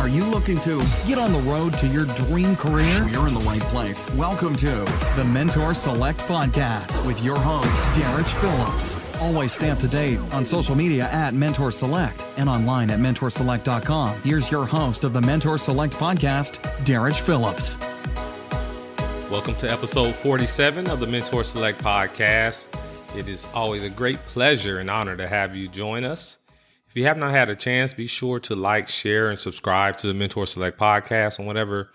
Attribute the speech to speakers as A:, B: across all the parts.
A: Are you looking to get on the road to your dream career? You're in the right place. Welcome to the Mentor Select Podcast with your host, Derek Phillips. Always stay up to date on social media at Mentor Select and online at mentorselect.com. Here's your host of the Mentor Select Podcast, Derek Phillips.
B: Welcome to episode 47 of the Mentor Select Podcast. It is always a great pleasure and honor to have you join us. If you have not had a chance, be sure to like, share, and subscribe to the Mentor Select Podcast on whatever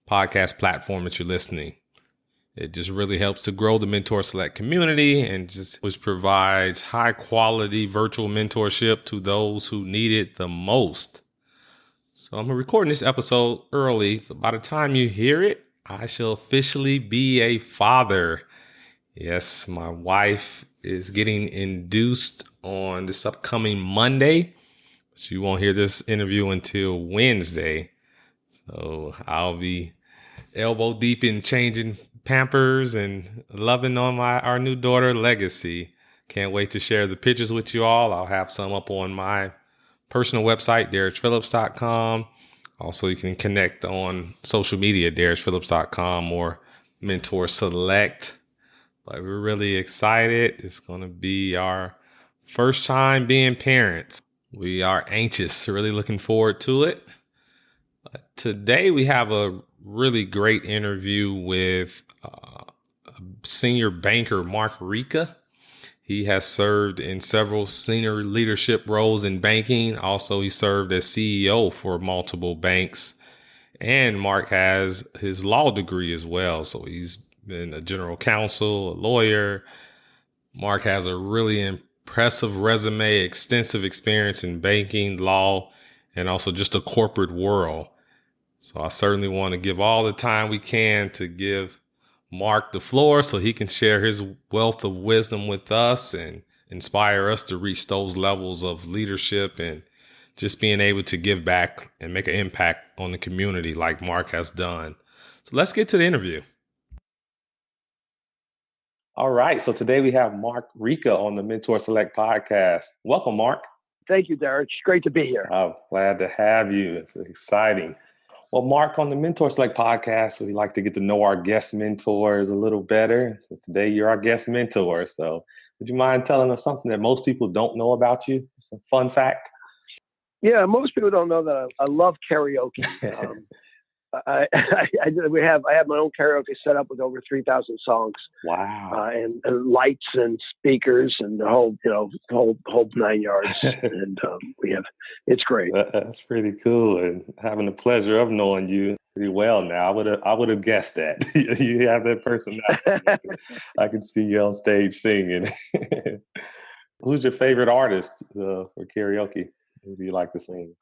B: podcast platform that you're listening. It just really helps to grow the Mentor Select community and which provides high quality virtual mentorship to those who need it the most. So I'm recording this episode early. So by the time you hear it, I shall officially be a father. Yes, my wife is getting induced on this upcoming Monday. But you won't hear this interview until Wednesday. So I'll be elbow deep in changing Pampers and loving on our new daughter, Legacy. Can't wait to share the pictures with you all. I'll have some up on my personal website, DerekPhillips.com. Also, you can connect on social media, DerekPhillips.com or Mentor Select. But we're really excited. It's going to be our first time being parents. We are anxious, really looking forward to it. Today, we have a really great interview with senior banker Mark Ricca. He has served in several senior leadership roles in banking. Also, he served as CEO for multiple banks. And Mark has his law degree as well. So he's been a general counsel, a lawyer. Mark has a really impressive resume, extensive experience in banking, law, and also just the corporate world. So I certainly want to give all the time we can to give Mark the floor so he can share his wealth of wisdom with us and inspire us to reach those levels of leadership and just being able to give back and make an impact on the community like Mark has done. So let's get to the interview. All right. So today we have Mark Ricca on the Mentor Select Podcast. Welcome, Mark.
C: Thank you, Derek. It's great to be here.
B: Oh, glad to have you. It's exciting. Well, Mark, on the Mentor Select Podcast, we like to get to know our guest mentors a little better. So today you're our guest mentor. So would you mind telling us something that most people don't know about you? Some fun fact?
C: Yeah, most people don't know that I love karaoke. I have my own karaoke set up with over 3,000 songs.
B: Wow!
C: And lights and speakers and the whole 9 yards. And it's great.
B: That's pretty cool. And having the pleasure of knowing you pretty well now, I would have guessed that you have that personality. I can see you on stage singing. Who's your favorite artist for karaoke? Who do you like to sing?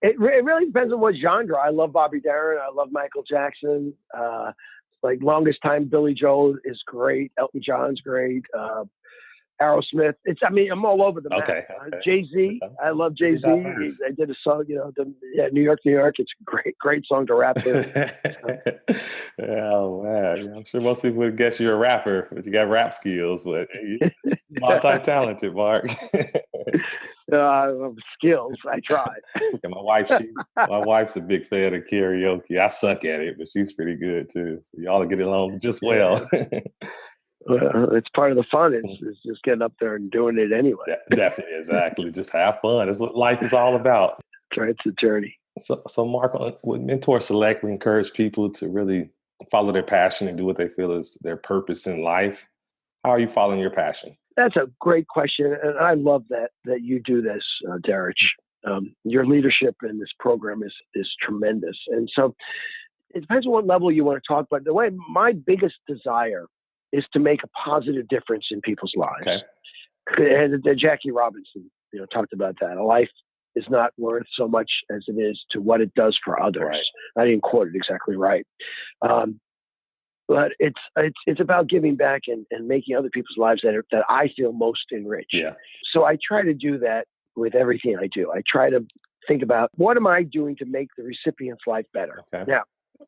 C: It really depends on what genre. I love Bobby Darin. I love Michael Jackson. Like longest time, Billy Joel is great. Elton John's great. Aerosmith. I'm all over the map.
B: Okay.
C: Jay-Z. I love Jay-Z. I did a song, New York, New York. It's a great song to rap to.
B: Oh, man. I'm sure most people would guess you're a rapper, but you got rap skills. But you're multi-talented, Mark.
C: Skills. I tried.
B: Yeah, my wife's a big fan of karaoke. I suck at it, but she's pretty good too. So y'all get along just well.
C: Well, it's part of the fun. It's just getting up there and doing it anyway.
B: Definitely, exactly. Just have fun. That's what life is all about.
C: That's right. It's a journey.
B: So Mark, with Mentor Select, we encourage people to really follow their passion and do what they feel is their purpose in life. How are you following your passion? That's
C: a great question. And I love that you do this, Derek. Your leadership in this program is tremendous. And so it depends on what level you want to talk about. The way my biggest desire is to make a positive difference in people's lives.
B: Okay.
C: And Jackie Robinson, talked about that. A life is not worth so much as it is to what it does for others.
B: Right.
C: I didn't quote it exactly right. But it's about giving back and making other people's lives that I feel most enriched.
B: Yeah.
C: So I try to do that with everything I do. I try to think about what am I doing to make the recipient's life better.
B: Okay.
C: Now,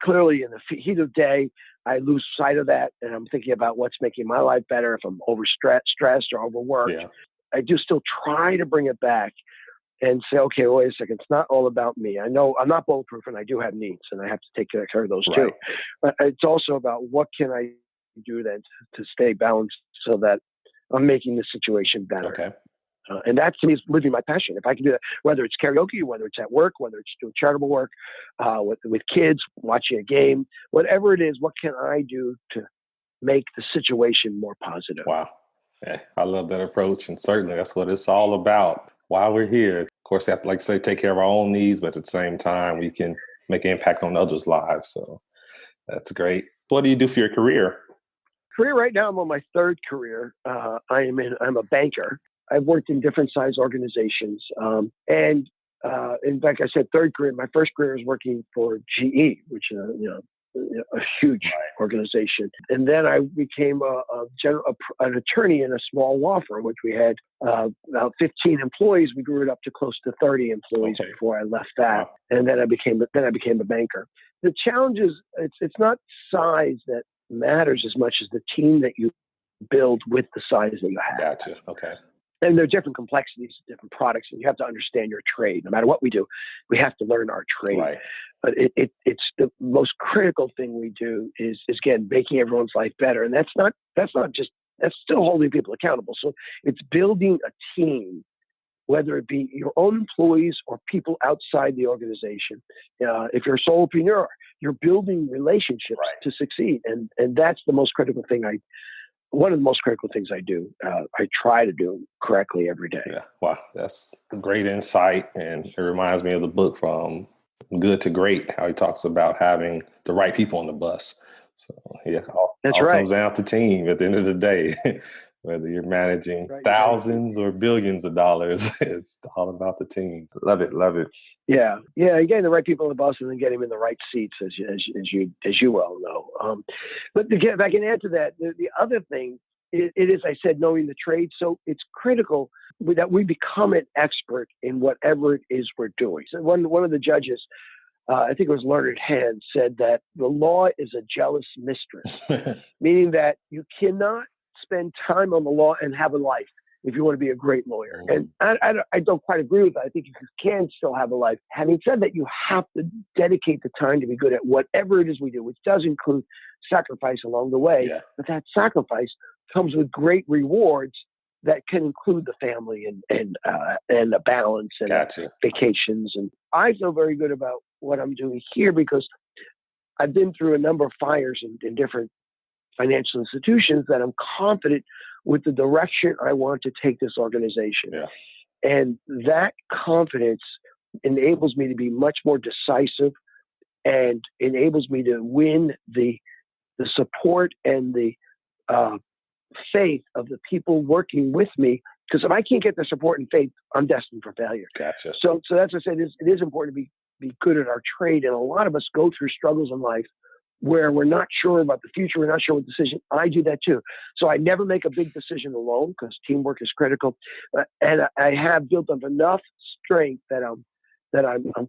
C: clearly in the heat of the day, I lose sight of that, and I'm thinking about what's making my life better. If I'm stressed or overworked,
B: yeah.
C: I do still try to bring it back and say, okay, wait a second, it's not all about me. I know I'm not bulletproof and I do have needs and I have to take care of those too. But it's also about what can I do then to stay balanced so that I'm making the situation better.
B: Okay.
C: And that to me is living my passion. If I can do that, whether it's karaoke, whether it's at work, whether it's doing charitable work, with kids, watching a game, whatever it is, what can I do to make the situation more positive?
B: Wow. Yeah, I love that approach. And certainly that's what it's all about. While we're here, of course, we have to, like I say, take care of our own needs, but at the same time, we can make an impact on others' lives. So that's great. What do you do for your career?
C: Right now, I'm on my third career. I'm a banker. I've worked in different size organizations. And in fact, I said third career. My first career was working for GE, which is a huge organization. And then I became an attorney in a small law firm, which we had about 15 employees. We grew it up to close to 30 employees before I left that. Wow. And then I became a banker. The challenge is it's not size that matters as much as the team that you build with the size that you have.
B: Gotcha. Okay.
C: And there are different complexities, different products, and you have to understand your trade. No matter what we do, we have to learn our trade.
B: Right.
C: But it's the most critical thing we do is again making everyone's life better, and that's still holding people accountable. So it's building a team, whether it be your own employees or people outside the organization. If you're a solopreneur, you're building relationships to succeed, and that's the most critical thing. One of the most critical things I do, I try to do correctly every day.
B: Yeah. Wow. That's a great insight. And it reminds me of the book From Good to Great, how he talks about having the right people on the bus. So yeah, all comes down to team at the end of the day, whether you're managing thousands or billions of dollars, it's all about the team. Love it. Love it.
C: Yeah. Getting the right people on the bus and then getting them in the right seats, as you well know. But if I can add to that, the other thing it is, I said, knowing the trade. So it's critical that we become an expert in whatever it is we're doing. So one of the judges, I think it was Learned Hand, said that the law is a jealous mistress, meaning that you cannot spend time on the law and have a life if you want to be a great lawyer. And I don't quite agree with that. I think you can still have a life. Having said that, you have to dedicate the time to be good at whatever it is we do, which does include sacrifice along the way. Yeah. But that sacrifice comes with great rewards that can include the family and a balance and vacations. And I feel very good about what I'm doing here because I've been through a number of fires in different financial institutions that I'm confident with the direction I want to take this organization. Yeah. And that confidence enables me to be much more decisive and enables me to win the support and the faith of the people working with me. Because if I can't get the support and faith, I'm destined for failure.
B: Gotcha.
C: So that's what I said. It is important to be good at our trade. And a lot of us go through struggles in life where we're not sure about the future, we're not sure what decision. I do that too. So I never make a big decision alone because teamwork is critical. And I have built up enough strength that I'm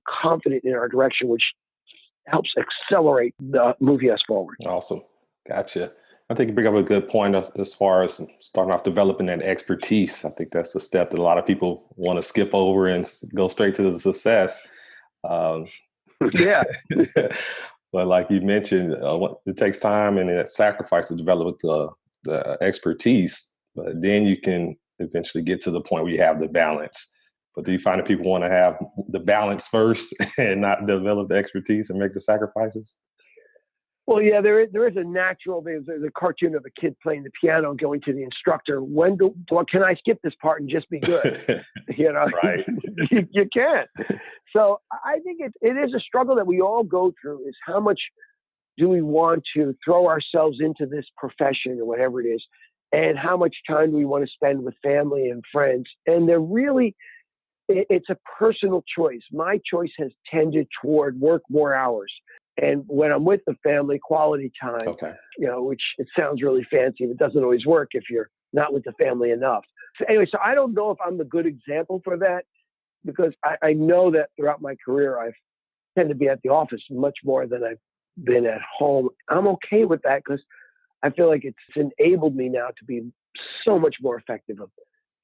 C: confident in our direction, which helps accelerate moving us forward.
B: Awesome. Gotcha. I think you bring up a good point as far as starting off developing that expertise. I think that's the step that a lot of people want to skip over and go straight to the success.
C: Yeah.
B: But like you mentioned, it takes time and sacrifice to develop the expertise, but then you can eventually get to the point where you have the balance. But do you find that people want to have the balance first and not develop the expertise and make the sacrifices?
C: Well, yeah, there is a natural, there's a cartoon of a kid playing the piano and going to the instructor. Can I skip this part and just be good?
B: Right.
C: You can't. So I think it is a struggle that we all go through, is how much do we want to throw ourselves into this profession or whatever it is, and how much time do we want to spend with family and friends? And it's a personal choice. My choice has tended toward work more hours. And when I'm with the family, quality time, which it sounds really fancy, but it doesn't always work if you're not with the family enough. So anyway, so I don't know if I'm the good example for that, because I know that throughout my career, I've tended to be at the office much more than I've been at home. I'm okay with that because I feel like it's enabled me now to be so much more effective of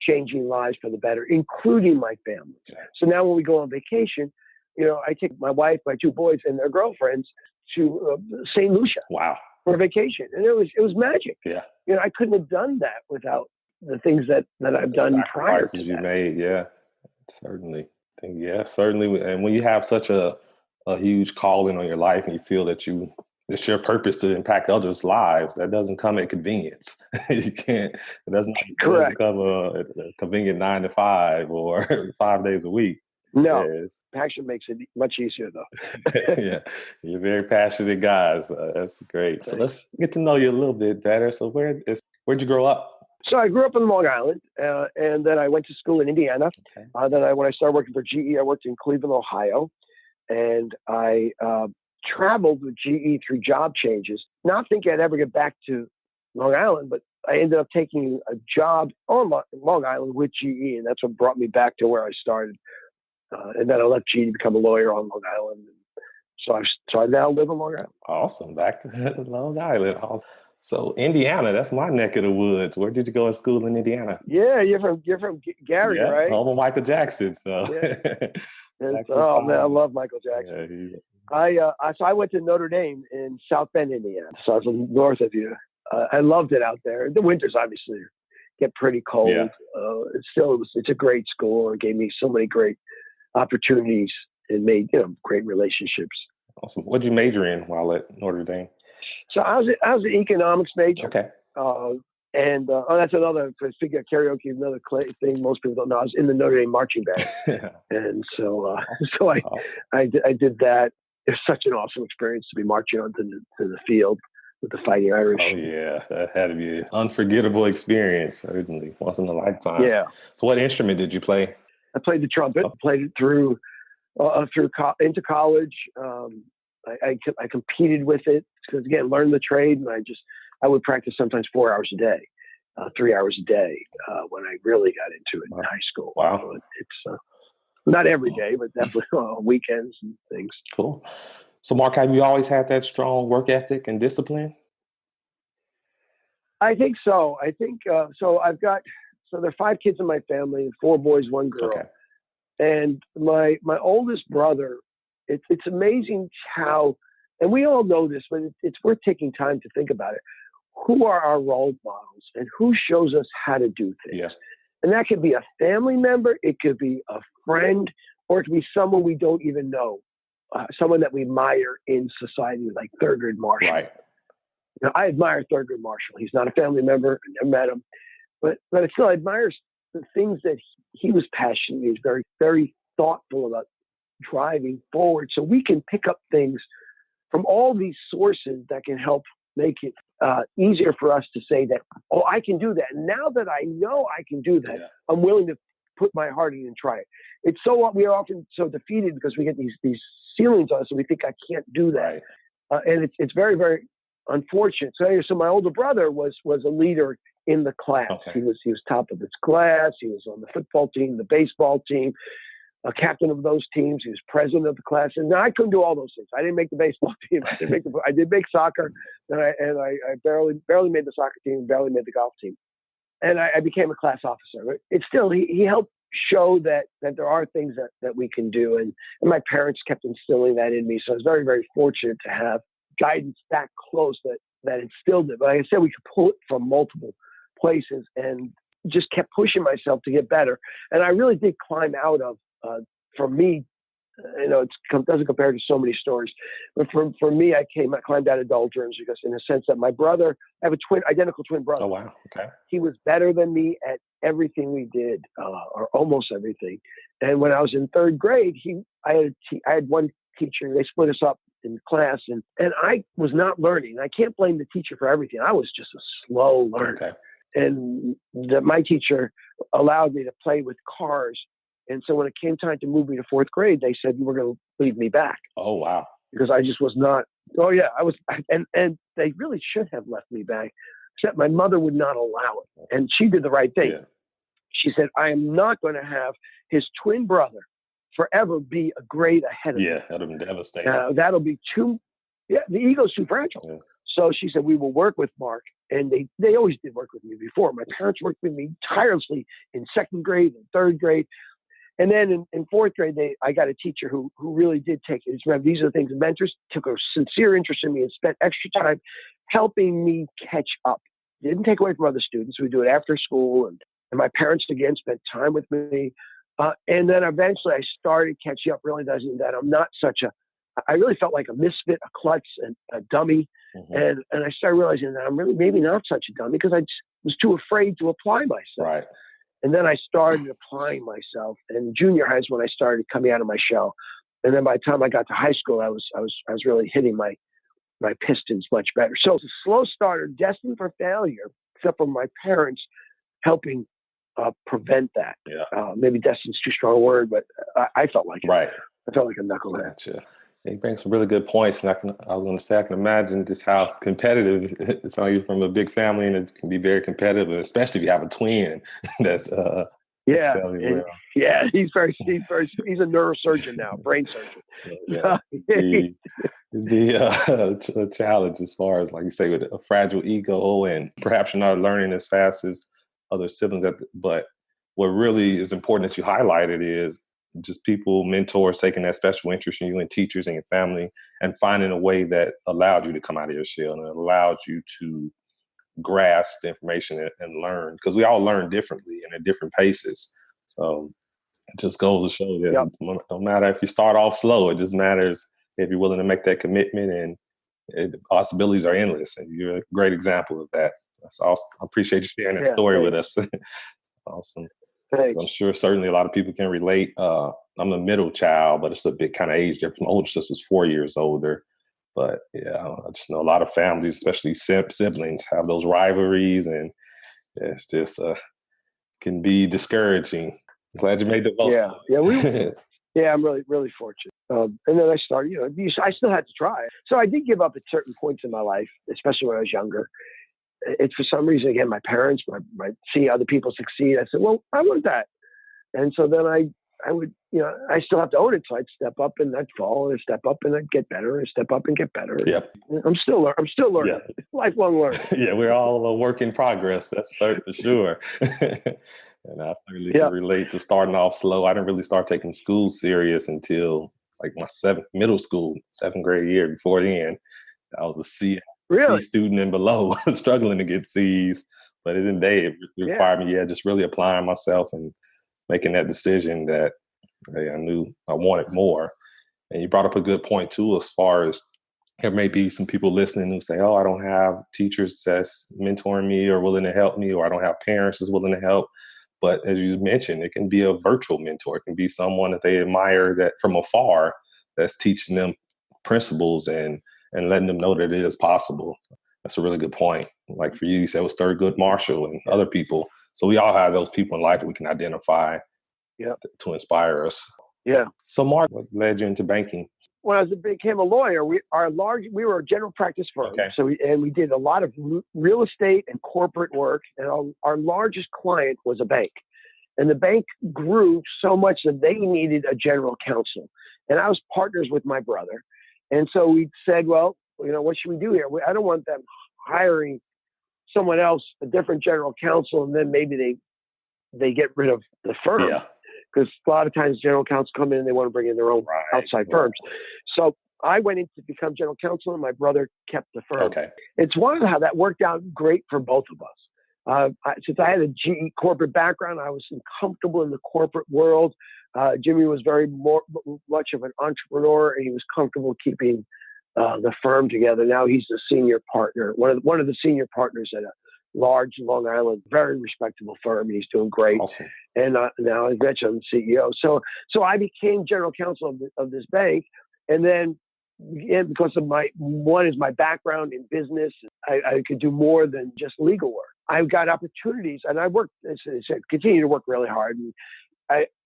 C: changing lives for the better, including my family.
B: Yeah.
C: So now when we go on vacation, I take my wife, my two boys, and their girlfriends to St. Lucia.
B: Wow.
C: For vacation, and it was magic.
B: Yeah.
C: I couldn't have done that without the things that I've done prior to that.
B: You made, yeah, certainly. Certainly. And when you have such a huge calling on your life, and you feel that it's your purpose to impact others' lives, that doesn't come at convenience. You can't. It doesn't come a convenient 9 to 5 or 5 days a week.
C: No, passion makes it much easier, though.
B: Yeah, you're very passionate guys. That's great. Thanks. So let's get to know you a little bit better. So where'd you grow up?
C: So I grew up in Long Island, and then I went to school in Indiana.
B: Okay.
C: When I started working for GE, I worked in Cleveland, Ohio, and I traveled with GE through job changes, not thinking I'd ever get back to Long Island, but I ended up taking a job on Long Island with GE, and that's what brought me back to where I started. And then I left GE to become a lawyer on Long Island. So I now live in Long Island.
B: Awesome. Back to Long Island. Awesome. So Indiana, that's my neck of the woods. Where did you go to school in Indiana?
C: Yeah, you're from Gary, right?
B: Home of Michael Jackson. So
C: yeah. Oh man, I love Michael Jackson. Yeah, I went to Notre Dame in South Bend, Indiana. So I was north of you. I loved it out there. The winters obviously get pretty cold.
B: Yeah.
C: It's a great school. It gave me so many great opportunities and made great relationships.
B: Awesome. What did you major in while at Notre Dame?
C: So I was an economics major.
B: Okay.
C: That's another figure karaoke. Another thing most people don't know. I was in the Notre Dame marching band, and so I did that. It was such an awesome experience to be marching onto the field with the Fighting Irish.
B: Oh yeah, that had to be an unforgettable experience. Certainly, once in a lifetime.
C: Yeah.
B: So, what instrument did you play?
C: I played the trumpet. Played it through into college. I competed with it because again, learned the trade, and I would practice sometimes 4 hours a day, 3 hours a day when I really got into it in high school.
B: Wow.
C: So it's not every day, but definitely on weekends and things.
B: Cool. So, Mark, have you always had that strong work ethic and discipline?
C: I think so. So there are 5 kids in my family, 4 boys, 1 girl.
B: Okay.
C: And my oldest brother, it's amazing how, and we all know this, but it's worth taking time to think about it. Who are our role models and who shows us how to do things?
B: Yeah.
C: And that could be a family member, it could be a friend, or it could be someone we don't even know, someone that we admire in society, like Thurgood Marshall.
B: Right.
C: I admire Thurgood Marshall. He's not a family member. I never met him. But I still admire the things that he was passionate. He was very, very thoughtful about driving forward. So we can pick up things from all these sources that can help make it easier for us to say that, oh, I can do that. And now that I know I can do that, I'm willing to put my heart in and try it. We are often so defeated because we get these ceilings on us and we think I can't do that. Right. And it's very, very unfortunate. So my older brother was a leader in the class. Okay. He was top of his class. He was on the football team, the baseball team, a captain of those teams. He was president of the class. And I couldn't do all those things. I didn't make the baseball team. I did make soccer, and I barely made the soccer team, barely made the golf team. And I became a class officer. But it's still he helped show that there are things that we can do. And my parents kept instilling that in me. So I was very, very fortunate to have guidance that close that instilled it. But like I said, we could pull it from multiple places and just kept pushing myself to get better. And I really did climb out of, for me, it doesn't compare to so many stories, but for me, I climbed out of doldrums because in the sense that my brother, I have identical twin brother.
B: Oh, wow. Okay.
C: He was better than me at everything we did, or almost everything. And when I was in 3rd grade, I had one teacher, they split us up in class and I was not learning. I can't blame the teacher for everything. I was just a slow learner. Okay. And my teacher allowed me to play with cars. And so when it came time to move me to 4th grade, they said, you were going to leave me back.
B: Oh, wow.
C: Because I just was not, and they really should have left me back, except my mother would not allow it. And she did the right thing. Yeah. She said, I am not going to have his twin brother forever be a grade ahead of me.
B: Yeah, that would have been devastating.
C: That'll be the ego's too fragile. Yeah. So she said, we will work with Mark. And they always did work with me before. My parents worked with me tirelessly in second grade and third grade. And then in fourth grade, I got a teacher who really did take it. These are the things, mentors took a sincere interest in me and spent extra time helping me catch up. Didn't take away from other students. We do it after school. And my parents, again, spent time with me. And then eventually I started catching up, realizing that I'm not I really felt like a misfit, a klutz, and a dummy. Mm-hmm. And I started realizing that I'm really maybe not such a dummy because I was too afraid to apply myself.
B: Right.
C: And then I started applying myself. And junior high is when I started coming out of my shell. And then by the time I got to high school, I was really hitting my pistons much better. So it's a slow starter, destined for failure, except for my parents helping prevent that.
B: Yeah.
C: Maybe destined's too strong a word, but I felt like it.
B: Right.
C: I felt like a knucklehead.
B: Gotcha. You bring some really good points, and I was going to say I can imagine just how competitive it's on you from a big family, and it can be very competitive, especially if you have a twin. That's
C: yeah, he's a neurosurgeon now, brain surgeon.
B: A challenge as far as, like you say, with a fragile ego, and perhaps you're not learning as fast as other siblings. But what really is important that you highlighted is just people, mentors, taking that special interest in you and teachers and your family, and finding a way that allowed you to come out of your shell and allowed you to grasp the information and learn, because we all learn differently and at different paces. So it just goes to show that no matter if you start off slow, it just matters if you're willing to make that commitment, and the possibilities are endless. And you're a great example of that. That's awesome. I appreciate you sharing that story with us. Awesome.
C: Thanks.
B: I'm sure certainly a lot of people can relate. I'm the middle child, but it's a big kind of age difference. My older sister's 4 years older. But yeah, I just know a lot of families, especially siblings, have those rivalries, and it's just can be discouraging. Glad you made the most.
C: Yeah, I'm really, really fortunate. And then I started, I still had to try. So I did give up at certain points in my life, especially when I was younger. It's for some reason, again, my parents, my see other people succeed. I said, well, I want that. And so then I would, I still have to own it. So I'd step up and I'd fall, and step up and I'd get better, and step up and get better.
B: Yep.
C: I'm still learning. Yeah. Lifelong learning.
B: Yeah, we're all a work in progress. That's for sure. And I certainly can relate to starting off slow. I didn't really start taking school serious until like my middle school, 7th grade year. Before then, I was a C student and below, struggling to get C's. But in the day, it required me, just really applying myself and making that decision that I knew I wanted more. And you brought up a good point too, as far as there may be some people listening who say, oh, I don't have teachers that's mentoring me or willing to help me, or I don't have parents that's willing to help. But as you mentioned, it can be a virtual mentor. It can be someone that they admire that from afar that's teaching them principles and letting them know that it is possible. That's a really good point. Like for you said it was Thurgood Marshall and other people. So we all have those people in life that we can identify to inspire us. Yeah. So Mark, what led you into banking?
C: When I became a lawyer, we were a general practice firm. Okay. So we did a lot of real estate and corporate work. And our largest client was a bank. And the bank grew so much that they needed a general counsel. And I was partners with my brother. And so we said, well, what should we do here? I don't want them hiring someone else, a different general counsel, and then maybe they get rid of the firm. Yeah. Because a lot of times general counsel come in and they want to bring in their own outside firms. So I went in to become general counsel, and my brother kept the firm. Okay. It's wonderful how that worked out great for both of us. Since I had a GE corporate background, I was comfortable in the corporate world. Jimmy was much of an entrepreneur, and he was comfortable keeping the firm together. Now he's the senior partner, one of the senior partners at a large Long Island, very respectable firm. He's doing great. Awesome. And now I mentioned I'm the CEO. So I became general counsel of this bank. And then because of my background in business, I could do more than just legal work. I've got opportunities, and I worked, as I said, continue to work really hard. And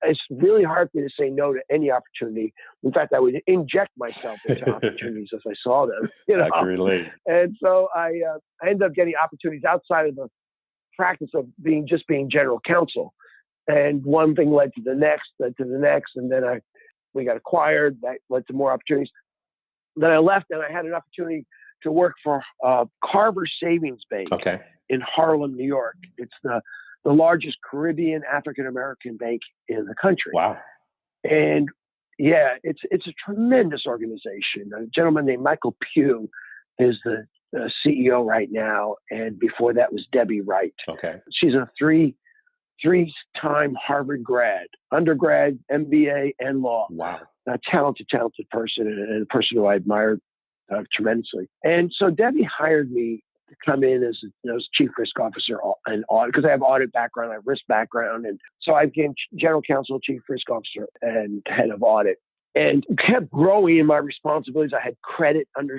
C: it's really hard for me to say no to any opportunity. In fact, I would inject myself into opportunities as I saw them.
B: I can relate.
C: And so I ended up getting opportunities outside of the practice of being general counsel. And one thing led to the next, and then we got acquired. That led to more opportunities. Then I left, and I had an opportunity to work for Carver Savings Bank in Harlem, New York. It's the largest Caribbean African-American bank in the country.
B: Wow.
C: And yeah, it's a tremendous organization. A gentleman named Michael Pugh is the CEO right now. And before that was Debbie Wright.
B: Okay.
C: She's a three-time Harvard grad, undergrad, MBA, and law.
B: Wow.
C: A talented person and a person who I admired tremendously. And so Debbie hired me to come in as chief risk officer and audit, because I have audit background, I have risk background. And so I became general counsel, chief risk officer, and head of audit. And kept growing in my responsibilities. I had credit under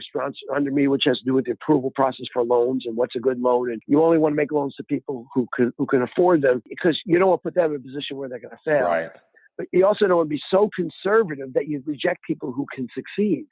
C: me, which has to do with the approval process for loans and what's a good loan. And you only want to make loans to people who can afford them, because you don't want to put them in a position where they're going to fail. Right. But you also don't want to be so conservative that you reject people who can succeed.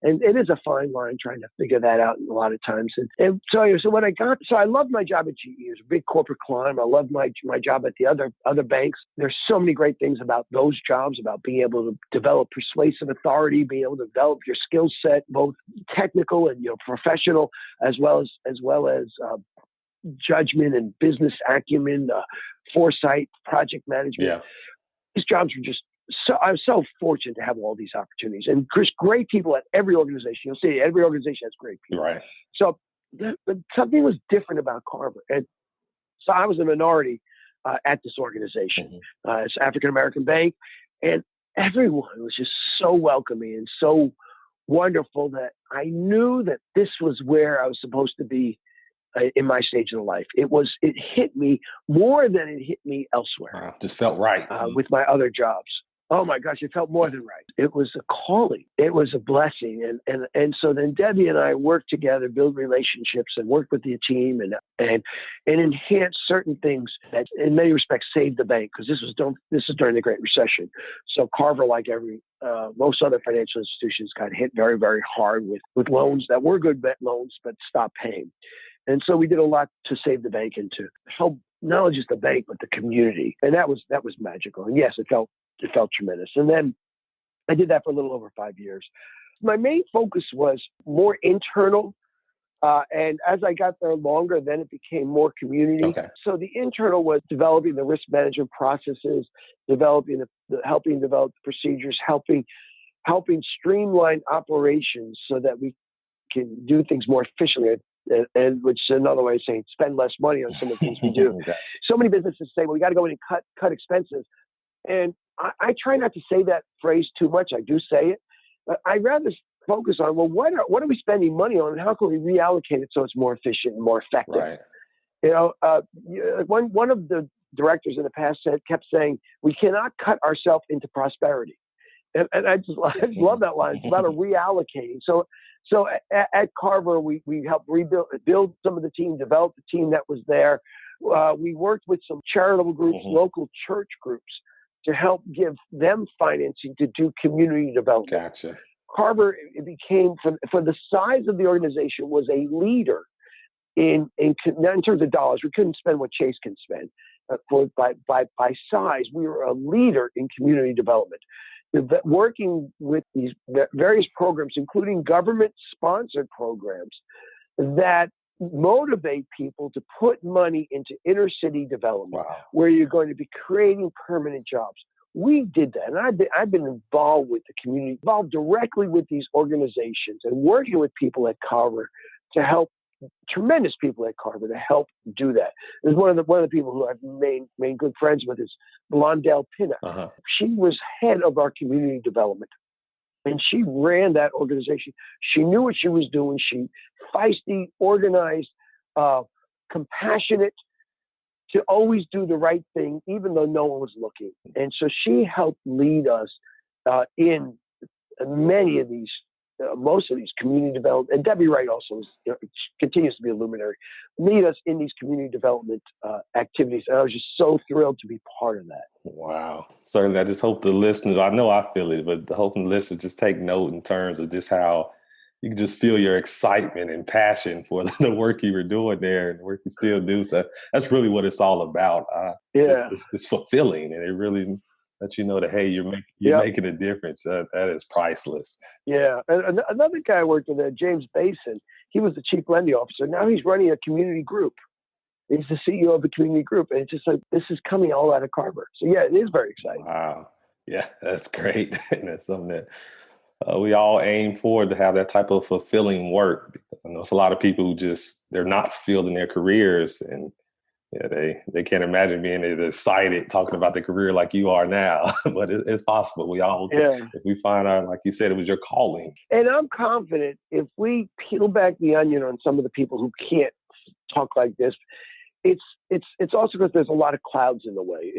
C: And it is a fine line trying to figure that out a lot of times. And so I loved my job at GE. It was a big corporate climb. I loved my job at the other banks. There's so many great things about those jobs, about being able to develop persuasive authority, being able to develop your skill set, both technical and professional, as well as judgment and business acumen, foresight, project management. Yeah. These jobs were just I was so fortunate to have all these opportunities, and there's great people at every organization. You'll see every organization has great people. Right. So but something was different about Carver, and so I was a minority at this organization. It's an African-American bank, and everyone was just so welcoming and so wonderful that I knew that this was where I was supposed to be in my stage of life. It hit me more than it hit me elsewhere.
B: Wow. Just felt right.
C: With my other jobs. Oh my gosh, it felt more than right. It was a calling. It was a blessing. And so then Debbie and I worked together, build relationships, and worked with the team and enhanced certain things that in many respects saved the bank, because this is during the Great Recession. So Carver, like most other financial institutions, got hit very, very hard with loans that were good loans but stopped paying. And so we did a lot to save the bank and to help not only just the bank but the community. And that was magical. And yes, it felt tremendous. And then I did that for a little over 5 years. My main focus was more internal. And as I got there longer, then it became more community. Okay. So the internal was developing the risk management processes, helping develop the procedures, helping streamline operations so that we can do things more efficiently. And which is another way of saying spend less money on some of the things we do. Okay. So many businesses say, well, we got to go in and cut expenses. And I try not to say that phrase too much. I do say it, but I rather focus on, well, what are we spending money on, and how can we reallocate it so it's more efficient and more effective? Right. One of the directors in the past kept saying, we cannot cut ourselves into prosperity. And I just love that line. It's about reallocating. So at Carver, we helped build some of the team, develop the team that was there. We worked with some charitable groups, local church groups, to help give them financing to do community development. Gotcha. Carver became, for the size of the organization, was a leader in terms of dollars. We couldn't spend what Chase can spend. By size, we were a leader in community development. Working with these various programs, including government-sponsored programs that motivate people to put money into inner city development, where you're going to be creating permanent jobs. We did that, and I've been involved with the community, involved directly with these organizations, and working with people at Carver to help. Tremendous people at Carver to help do that. There's one of the people who I've made good friends with is Blondell Pinnock. She was head of our community development, and she ran that organization. She knew what she was doing. She feisty, organized, compassionate, to always do the right thing, even though no one was looking. And so she helped lead us in many of these. Most of these community development, and Debbie Wright also continues to be a luminary, lead us in these community development activities. And I was just so thrilled to be part of that.
B: Wow. Certainly, I just hope the listeners, I know I feel it, but hoping the listeners just take note in terms of just how you can just feel your excitement and passion for the work you were doing there and the work you still do. So that's really what it's all about. It's fulfilling, and it really let you know that, hey, you're
C: Yep.
B: making a difference. That is priceless.
C: Yeah. And another guy I worked with, James Basin, he was the chief lending officer. Now he's running a community group. He's the CEO of a community group. And it's just like, this is coming all out of Carver. So yeah, it is very exciting.
B: Wow. Yeah, that's great. And that's something that we all aim for, to have that type of fulfilling work, because I know it's a lot of people who they're not fulfilled in their careers, and yeah, they can't imagine being excited talking about the career like you are now. But it's possible. We all, if we find out, like you said, it was your calling.
C: And I'm confident if we peel back the onion on some of the people who can't talk like this, it's also because there's a lot of clouds in the way.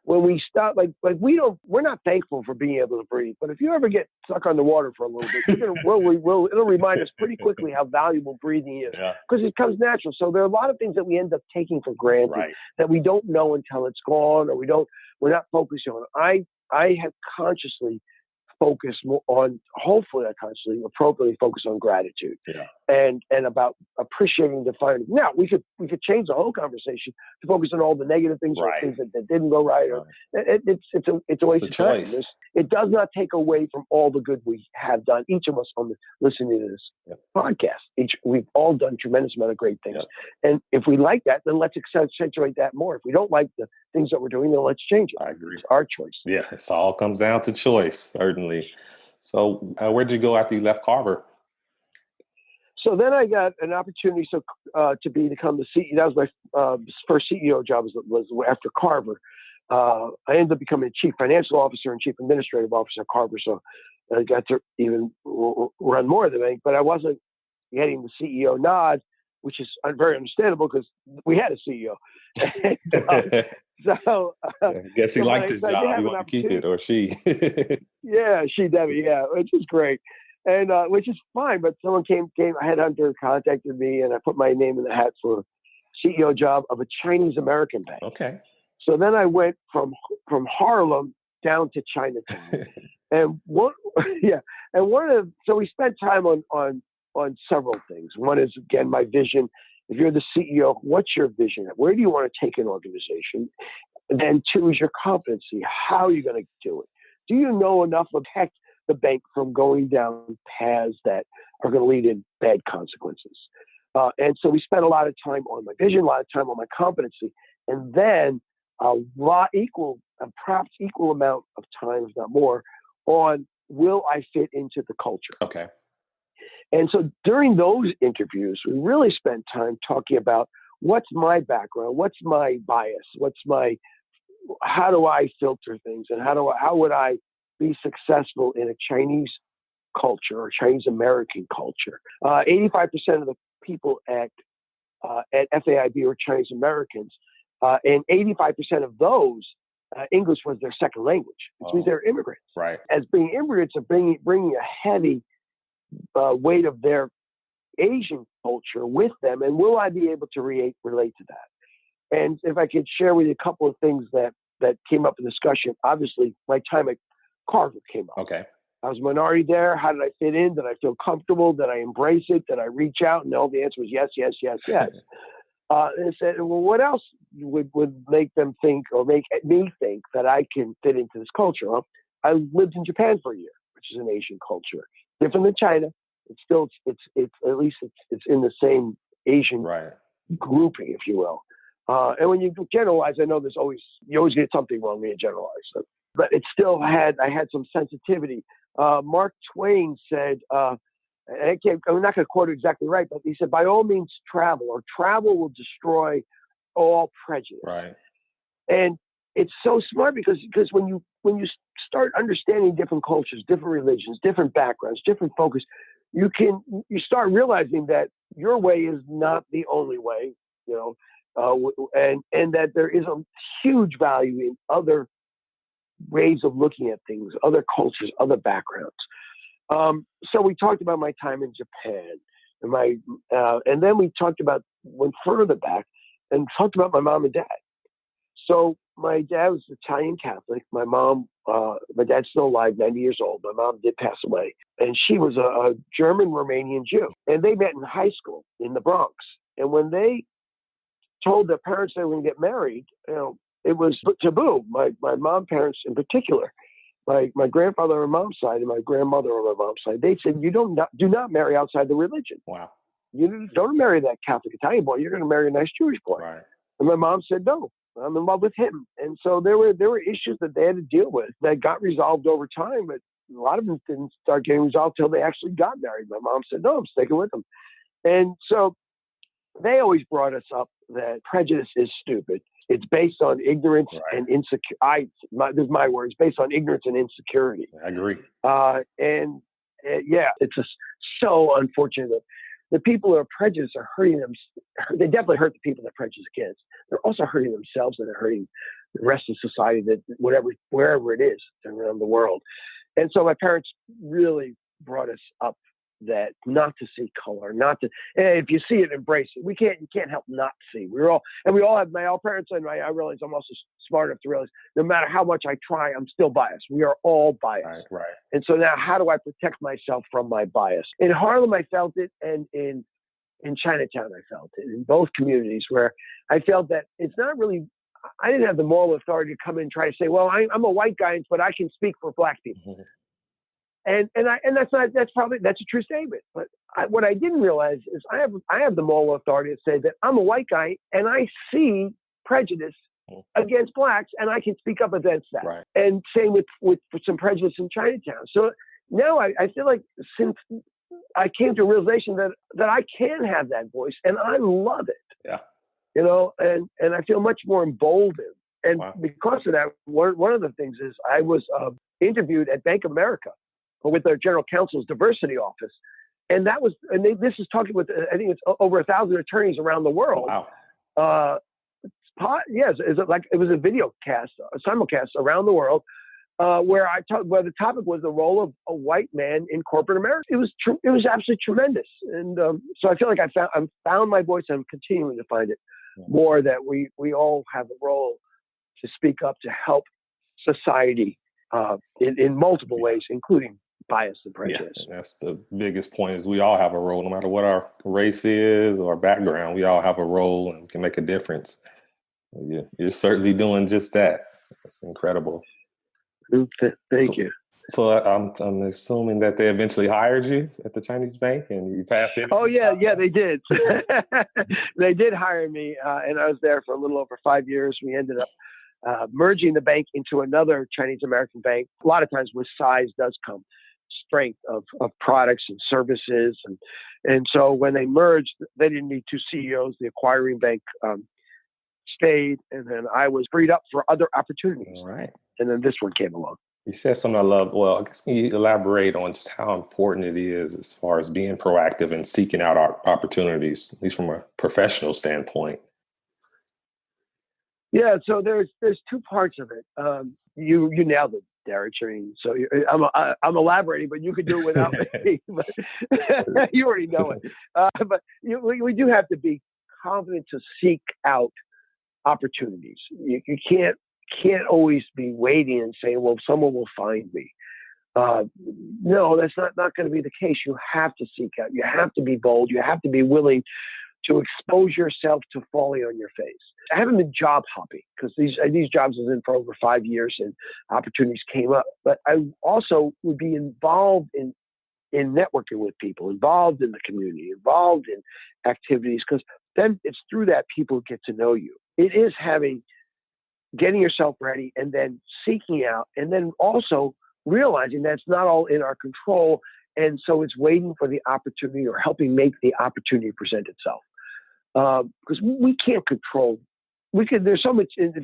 C: When we stop, we're not thankful for being able to breathe. But if you ever get stuck underwater for a little bit, it'll remind us pretty quickly how valuable breathing is, because it comes natural. So there are a lot of things that we end up taking for granted that we don't know until it's gone, or we're not focusing on. I have consciously focused more on, hopefully I consciously appropriately focus on gratitude and about appreciating the finding. Now we could change the whole conversation to focus on all the negative things or things that didn't go right. It's a waste of time. It does not take away from all the good we have done. Each of us listening to this podcast, we've all done tremendous amount of great things. And if we like that, then let's accentuate that more. If we don't like the things that we're doing, then let's change it.
B: I agree.
C: It's our choice.
B: Yeah, it all comes down to choice, certainly. So where'd you go after you left Carver?
C: So then I got an opportunity to become the CEO. That was my first CEO job was after Carver. I ended up becoming chief financial officer and chief administrative officer at Carver. So I got to even run more of the bank, but I wasn't getting the CEO nod, which is very understandable because we had a CEO. So
B: I guess he liked his job. He wanted to keep it, or she.
C: Yeah, she Debbie. Yeah, which is great, and which is fine. But someone came. A headhunter contacted me, and I put my name in the hat for a CEO job of a Chinese American bank.
B: Okay.
C: So then I went from Harlem down to Chinatown, and so we spent time on several things. One is, again, my vision. If you're the CEO, what's your vision? Where do you want to take an organization? And then two is your competency. How are you going to do it? Do you know enough to protect the bank from going down paths that are going to lead in bad consequences? And so we spent a lot of time on my vision, a lot of time on my competency, and then perhaps equal amount of time, if not more, on will I fit into the culture?
B: Okay.
C: And so during those interviews, we really spent time talking about what's my background, what's my bias, how do I filter things, and how would I be successful in a Chinese culture or Chinese American culture. 85% of the people at FAIB were Chinese Americans, and 85% of those English was their second language, which means they're immigrants.
B: Right. As
C: being immigrants, are bringing a heavy weight of their Asian culture with them, and will I be able to relate to that? And if I could share with you a couple of things that came up in discussion, obviously my time at Carver came up.
B: Okay.
C: I was a minority there. How did I fit in? Did I feel comfortable? Did I embrace it? Did I reach out? And all the answer was yes, yes, yes, yes. And I said, well, what else would make them think, or make me think, that I can fit into this culture? Well, I lived in Japan for a year, which is an Asian culture. Different than China. It's still, it's at least it's in the same Asian grouping, if you will. And when you generalize, I know you always get something wrong when you generalize. So, but it still I had some sensitivity. Mark Twain said, I'm not going to quote it exactly right, but he said, by all means travel, or travel will destroy all prejudice.
B: Right.
C: And it's so smart because when you start understanding different cultures, different religions, different backgrounds, different focus, you start realizing that your way is not the only way, and that there is a huge value in other ways of looking at things, other cultures, other backgrounds. So we talked about my time in Japan, and then we went further back and talked about my mom and dad. So my dad was Italian Catholic. My dad's still alive, 90 years old. My mom did pass away, and she was a German Romanian Jew. And they met in high school in the Bronx. And when they told their parents they were going to get married, it was taboo. My mom parents in particular, my grandfather on my mom's side and my grandmother on my mom's side, they said, do not marry outside the religion.
B: Wow.
C: You don't marry that Catholic Italian boy. You're going to marry a nice Jewish boy.
B: Right.
C: And my mom said, no, I'm in love with him. And so there were issues that they had to deal with that got resolved over time, but a lot of them didn't start getting resolved till they actually got married. My mom said, no, I'm sticking with him. And so they always brought us up that prejudice is stupid. It's based on ignorance and insecurity. This is my words, based on ignorance and insecurity.
B: I agree.
C: It's just so unfortunate that the people who are prejudiced are hurting them. They definitely hurt the people they're prejudiced against. They're also hurting themselves, and they're hurting the rest of society, that wherever it is around the world. And so my parents really brought us up that not to see color, and if you see it, embrace it. You can't help not see. We all have my parents, and I realize I'm also smart enough to realize no matter how much I try, I'm still biased. We are all biased.
B: Right.
C: And so now how do I protect myself from my bias? In Harlem, I felt it, and in Chinatown, I felt it, in both communities where I felt that it's not really, I didn't have the moral authority to come in and try to say, well, I'm a white guy, but I can speak for black people.
B: Mm-hmm.
C: And that's a true statement. But what I didn't realize is I have the moral authority to say that I'm a white guy and I see prejudice against blacks, and I can speak up against that.
B: Right.
C: And same with some prejudice in Chinatown. So now I feel like since I came to a realization that I can have that voice, and I love it.
B: Yeah.
C: And I feel much more emboldened. And
B: Wow.
C: because of that, one of the things is I was interviewed at Bank of America with their general counsel's diversity office. And this is talking with, I think it's over 1,000 attorneys around the world.
B: Wow.
C: It was a video cast, a simulcast around the world, where the topic was the role of a white man in corporate America. It was absolutely tremendous. And so I feel like I found my voice, and I'm continuing to find it more, that we all have a role to speak up, to help society in multiple ways, including bias and prejudice.
B: Yeah, and that's the biggest point, is we all have a role, no matter what our race is or our background. We all have a role and can make a difference. You're certainly doing just that. That's incredible.
C: Thank you.
B: So I'm assuming that they eventually hired you at the Chinese bank and you passed it.
C: Oh yeah, they did. They did hire me, and I was there for a little over 5 years. We ended up merging the bank into another Chinese American bank. A lot of times with size does come strength of products and services, and so when they merged, they didn't need two CEOs. The acquiring bank stayed, and then I was freed up for other opportunities.
B: All right.
C: And then this one came along.
B: You said something I love. Well, I guess can you elaborate on just how important it is as far as being proactive and seeking out our opportunities, at least from a professional standpoint?
C: Yeah, so there's two parts of it. You nailed it, Derek. I mean, so I'm elaborating, but you could do it without me. But you already know it. But we do have to be confident to seek out opportunities. You can't always be waiting and saying, well, someone will find me. No, that's not going to be the case. You have to seek out. You have to be bold. You have to be willing to expose yourself to falling on your face. I haven't been job hopping because these jobs I was in for over 5 years and opportunities came up. But I also would be involved in networking with people, involved in the community, involved in activities, because then it's through that people get to know you. It is getting yourself ready and then seeking out, and then also realizing that it's not all in our control. And so it's waiting for the opportunity or helping make the opportunity present itself. Because we can't control. There's so much. If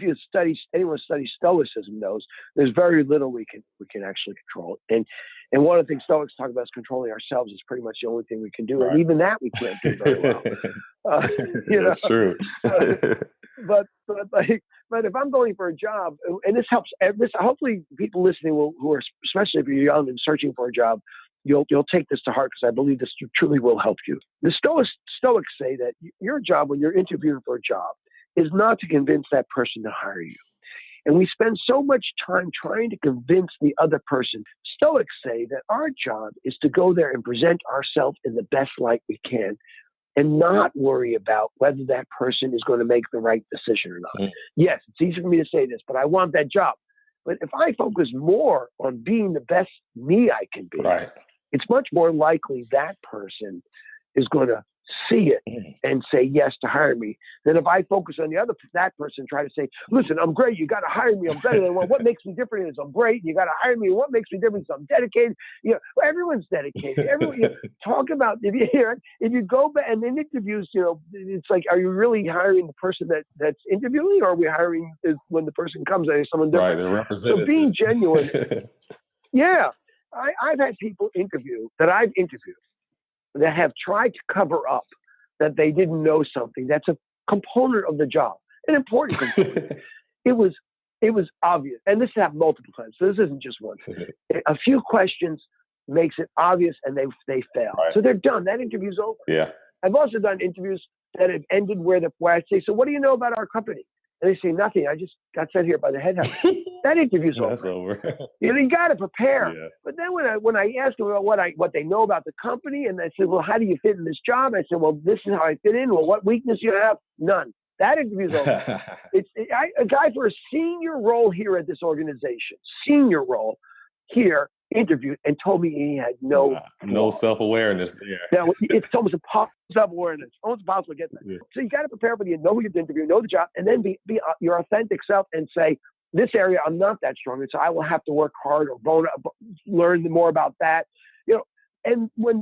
C: anyone studies Stoicism knows there's very little we can actually control. And one of the things Stoics talk about is controlling ourselves is pretty much the only thing we can do. Right. And even that we can't do very well.
B: That's true.
C: but if I'm going for a job, and this helps, hopefully people listening who are, especially if you're young and searching for a job, you'll take this to heart, because I believe this truly will help you. The Stoics say that your job, when you're interviewing for a job, is not to convince that person to hire you. And we spend so much time trying to convince the other person. Stoics say that our job is to go there and present ourselves in the best light we can and not worry about whether that person is going to make the right decision or not. Yes, it's easy for me to say this, but I want that job. But if I focus more on being the best me I can be, it's much more likely that person is going to see it and say yes to hire me than if I focus on that person, try to say, listen, I'm great. You got to hire me. I'm better than what makes me different is I'm great. You got to hire me. What makes me different is I'm dedicated. Everyone's dedicated. Everyone, talk about, if you go back and in interviews, it's like, are you really hiring the person that's interviewing, or are we hiring when the person comes and someone different?
B: Right.
C: So being genuine. Yeah. I've had people that I've interviewed that have tried to cover up that they didn't know something. That's a component of the job, an important component. It was obvious. And this happened multiple times. So this isn't just one. A few questions makes it obvious and they fail. Right. So they're done. That interview's over.
B: Yeah.
C: I've also done interviews that have ended where I say, so what do you know about our company? And they say, nothing. I just got sent here by the head hunter. That interview's over.
B: That's over.
C: You got to prepare.
B: Yeah.
C: But then when I ask them about what they know about the company, and they said, well, how do you fit in this job? I said, well, this is how I fit in. Well, what weakness you have? None. That interview's over. A guy for a senior role here at this organization, interviewed and told me he had no
B: self-awareness there.
C: Now, it's almost impossible self-awareness. Almost impossible to get that. Yeah. So you got to prepare for know who you're interviewing, know the job, and then be your authentic self and say, this area I'm not that strong in, so I will have to work hard or learn more about that. And when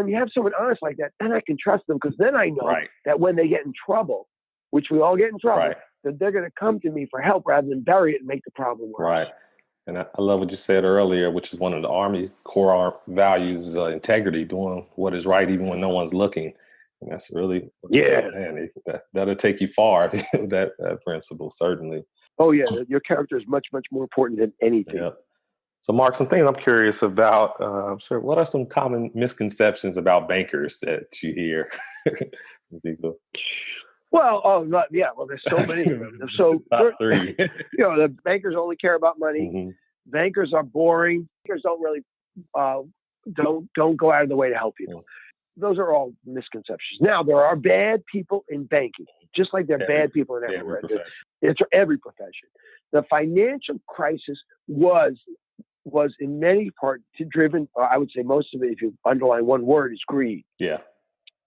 C: you have someone honest like that, then I can trust them, because then I know that when they get in trouble, which we all get in trouble, that they're going to come to me for help rather than bury it and make the problem worse.
B: Right. And I love what you said earlier, which is one of the Army core values, is integrity, doing what is right even when no one's looking. And that's really, that'll take you far, that principle, certainly.
C: Oh, yeah. Your character is much, much more important than anything.
B: Yep. So, Mark, some things I'm curious about. What are some common misconceptions about bankers that you hear?
C: Well, there's so many of them. So,
B: three.
C: The bankers only care about money. Mm-hmm. Bankers are boring. Bankers don't really don't go out of the way to help people. Mm-hmm. Those are all misconceptions. Now, there are bad people in banking, just like there are bad people in everywhere. It's every profession. The financial crisis was in many parts driven, I would say most of it, if you underline one word, is greed.
B: Yeah.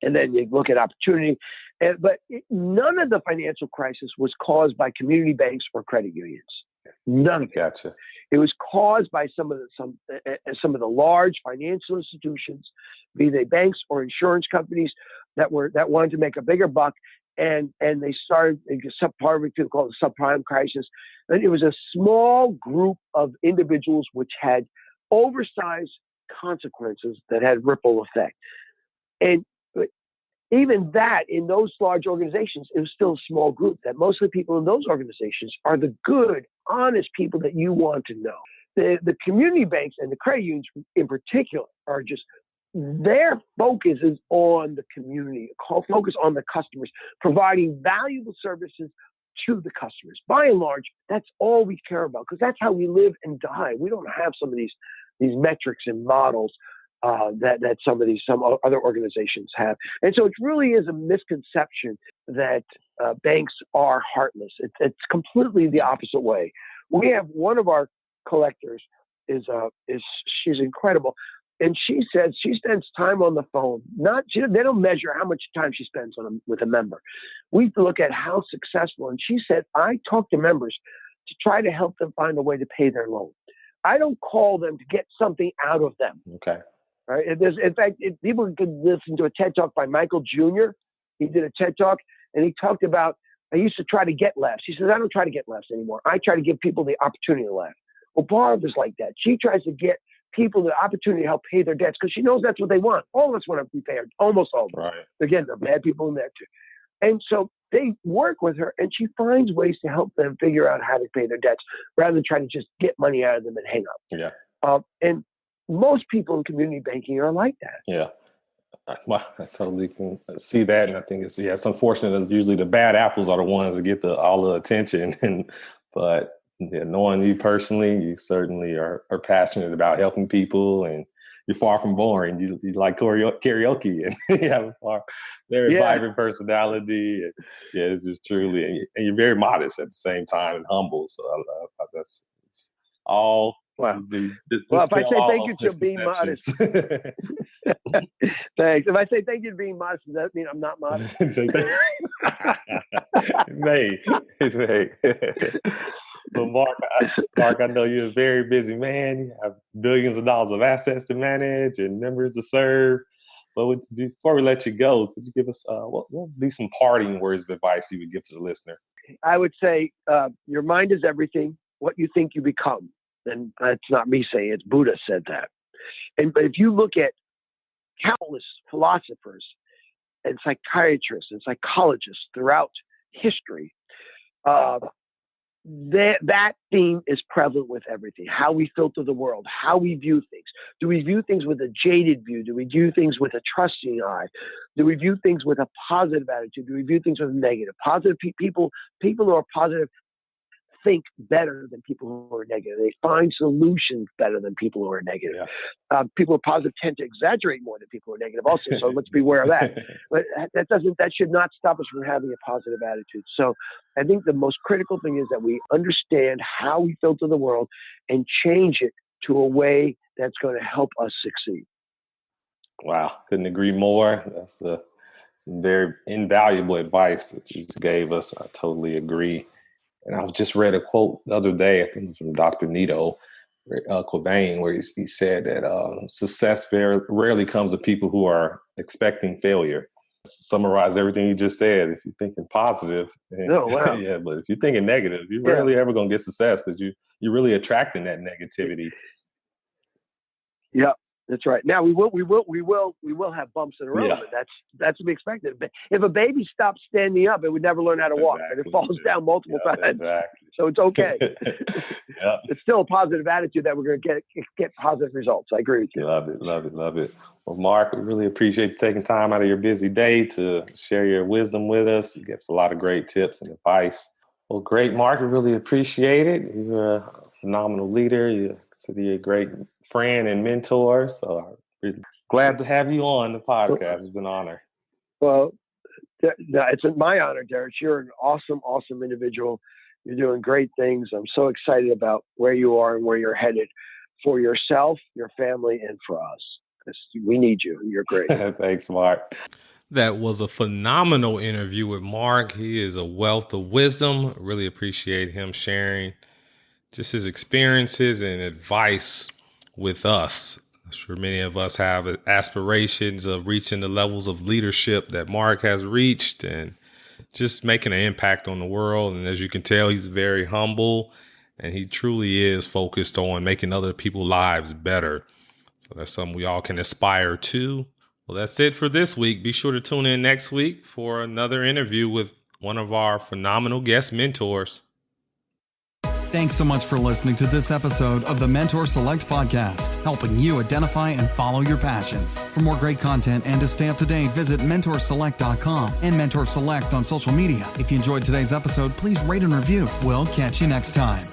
C: And then you look at opportunity. But none of the financial crisis was caused by community banks or credit unions. None of it.
B: Gotcha.
C: It was caused by some of the large financial institutions, be they banks or insurance companies that wanted to make a bigger buck, and they started part of it people call it the subprime crisis. And it was a small group of individuals which had oversized consequences that had ripple effect. And even that, in those large organizations, it was still a small group. That most of the people in those organizations are the good, honest people that you want to know. The community banks and the credit unions in particular are just, their focus is on the community, focus on the customers, providing valuable services to the customers. By and large, that's all we care about, because that's how we live and die. We don't have some of these metrics and models that some other organizations have. And so it really is a misconception that banks are heartless. It's completely the opposite way. We have one of our collectors she's incredible. And she says she spends time on the phone. They don't measure how much time she spends with a member. We look at how successful. And she said, I talk to members to try to help them find a way to pay their loan. I don't call them to get something out of them.
B: Okay.
C: Right. In fact, people could listen to a TED Talk by Michael Jr. He did a TED Talk, and he talked about, I used to try to get laughs. He says, I don't try to get laughs anymore. I try to give people the opportunity to laugh. Well, Barb is like that. She tries to get people the opportunity to help pay their debts because she knows that's what they want. All of us want to be paid, almost all of them.
B: Right.
C: Again, there are bad people in there too. And so they work with her, and she finds ways to help them figure out how to pay their debts rather than trying to just get money out of them and hang up.
B: Yeah.
C: And most people in community banking are like that.
B: Yeah. Well, I totally can see that. And I think it's unfortunate that usually the bad apples are the ones that get all the attention. But knowing you personally, you certainly are passionate about helping people and you're far from boring. You like karaoke, and you have a very vibrant personality. And, yeah, it's just truly, and you're very modest at the same time and humble. So I love how that's all.
C: Wow. Well, if I say thank you to being modest, thanks. If I say thank you to being modest, does that mean I'm not modest?
B: May. Well, Mark, I know you're a very busy man. You have billions of dollars of assets to manage and members to serve. But before we let you go, could you give us what would be some parting words of advice you would give to the listener?
C: I would say your mind is everything. What you think, you become. And that's not me saying it. Buddha said that. But if you look at countless philosophers and psychiatrists and psychologists throughout history, that theme is prevalent with everything. How we filter the world, how we view things. Do we view things with a jaded view? Do we view things with a trusting eye? Do we view things with a positive attitude? Do we view things with a negative? Positive people who are positive think better than people who are negative. They find solutions better than people who are negative. Yeah. People who are positive tend to exaggerate more than people who are negative also, so let's be aware of that. But that should not stop us from having a positive attitude. So I think the most critical thing is that we understand how we filter the world and change it to a way that's going to help us succeed.
B: Wow, couldn't agree more. That's some very invaluable advice that you just gave us. I totally agree. And I just read a quote the other day, I think it was from Dr. Nito Cobain, where he said that success very rarely comes to people who are expecting failure. Summarize everything you just said. If you're thinking positive, yeah, but if you're thinking negative, you're rarely ever going to get success because you're really attracting that negativity.
C: Yeah. That's right. Now we will have bumps in the road, but that's to be expected. If a baby stops standing up, it would never learn how to walk, and it falls down multiple times. Exactly. So it's okay. It's still a positive attitude that we're going to get positive results. I agree with you.
B: Love it. Well, Mark, we really appreciate you taking time out of your busy day to share your wisdom with us. You give us a lot of great tips and advice. Well, great, Mark. We really appreciate it. You're a phenomenal leader. You're a great friend and mentor. So I'm really glad to have you on the podcast. It's been an honor.
C: Well, it's my honor, Derek. You're an awesome, awesome individual. You're doing great things. I'm so excited about where you are and where you're headed for yourself, your family, and for us. We need you. You're great.
B: Thanks, Mark.
D: That was a phenomenal interview with Mark. He is a wealth of wisdom. Really appreciate him sharing just his experiences and advice with us. I'm sure many of us have aspirations of reaching the levels of leadership that Mark has reached and just making an impact on the world. And as you can tell, he's very humble and he truly is focused on making other people's lives better. So that's something we all can aspire to. Well, that's it for this week. Be sure to tune in next week for another interview with one of our phenomenal guest mentors.
A: Thanks so much for listening to this episode of the Mentor Select podcast, helping you identify and follow your passions. For more great content and to stay up to date, visit mentorselect.com and Mentor Select on social media. If you enjoyed today's episode, please rate and review. We'll catch you next time.